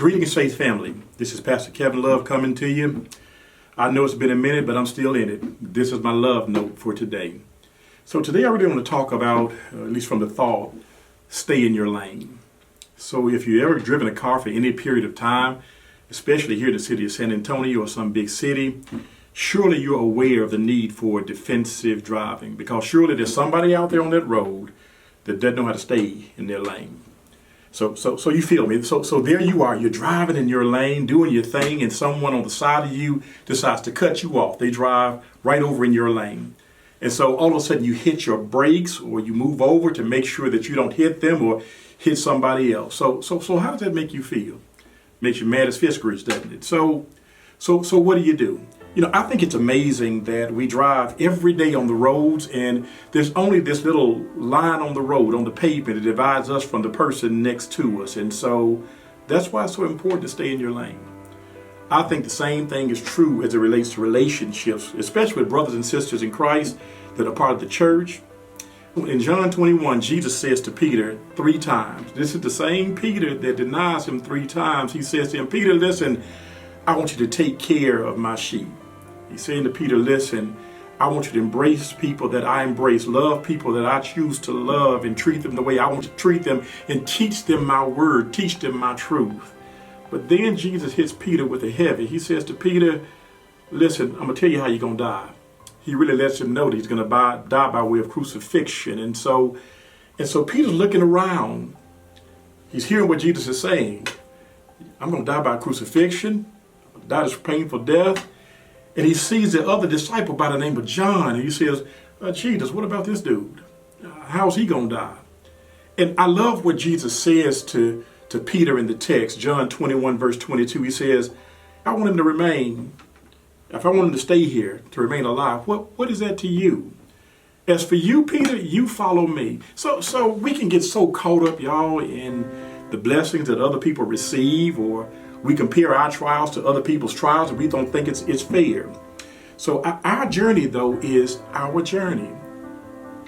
Greetings, Faith family. This is Pastor Kevin Love coming to you. I know it's been a minute, but I'm still in it. This is my love note for today. So today I really want to talk about, at least from the thought, stay in your lane. So if you've ever driven a car for any period of time, especially here in the city of San Antonio or some big city, surely you're aware of the need for defensive driving, because surely there's somebody out there on that road that doesn't know how to stay in their lane. So you feel me? So there you are. You're driving in your lane, doing your thing, and someone on the side of you decides to cut you off. They drive right over in your lane. And so all of a sudden you hit your brakes or you move over to make sure that you don't hit them or hit somebody else. So how does that make you feel? Makes you mad as fish grease, doesn't it? So what do? You know, I think it's amazing that we drive every day on the roads and there's only this little line on the road, on the pavement, that divides us from the person next to us. And so that's why it's so important to stay in your lane. I think the same thing is true as it relates to relationships, especially with brothers and sisters in Christ that are part of the church. In John 21, Jesus says to Peter 3 times, this is the same Peter that denies him 3 times. He says to him, Peter, listen, I want you to take care of my sheep. He's saying to Peter, listen, I want you to embrace people that I embrace, love people that I choose to love, and treat them the way I want to treat them, and teach them my word, teach them my truth. But then Jesus hits Peter with a heavy. He says to Peter, listen, I'm going to tell you how you're going to die. He really lets him know that he's going to die by way of crucifixion. And so Peter's looking around. He's hearing what Jesus is saying. I'm going to die by crucifixion. Die this painful death. And he sees the other disciple by the name of John. And he says, Jesus, what about this dude? How's he going to die? And I love what Jesus says to Peter in the text, John 21, verse 22. He says, I want him to remain. If I want him to stay here, to remain alive, what is that to you? As for you, Peter, you follow me. So we can get so caught up, y'all, in the blessings that other people receive, or we compare our trials to other people's trials and we don't think it's fair. So our journey, though, is our journey.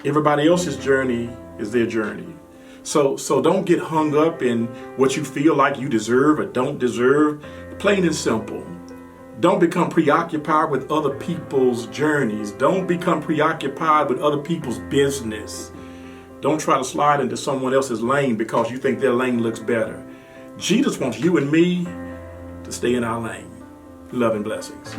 Everybody else's journey is their journey. So don't get hung up in what you feel like you deserve or don't deserve. Plain and simple. Don't become preoccupied with other people's journeys. Don't become preoccupied with other people's business. Don't try to slide into someone else's lane because you think their lane looks better. Jesus wants you and me to stay in our lane. Love and blessings.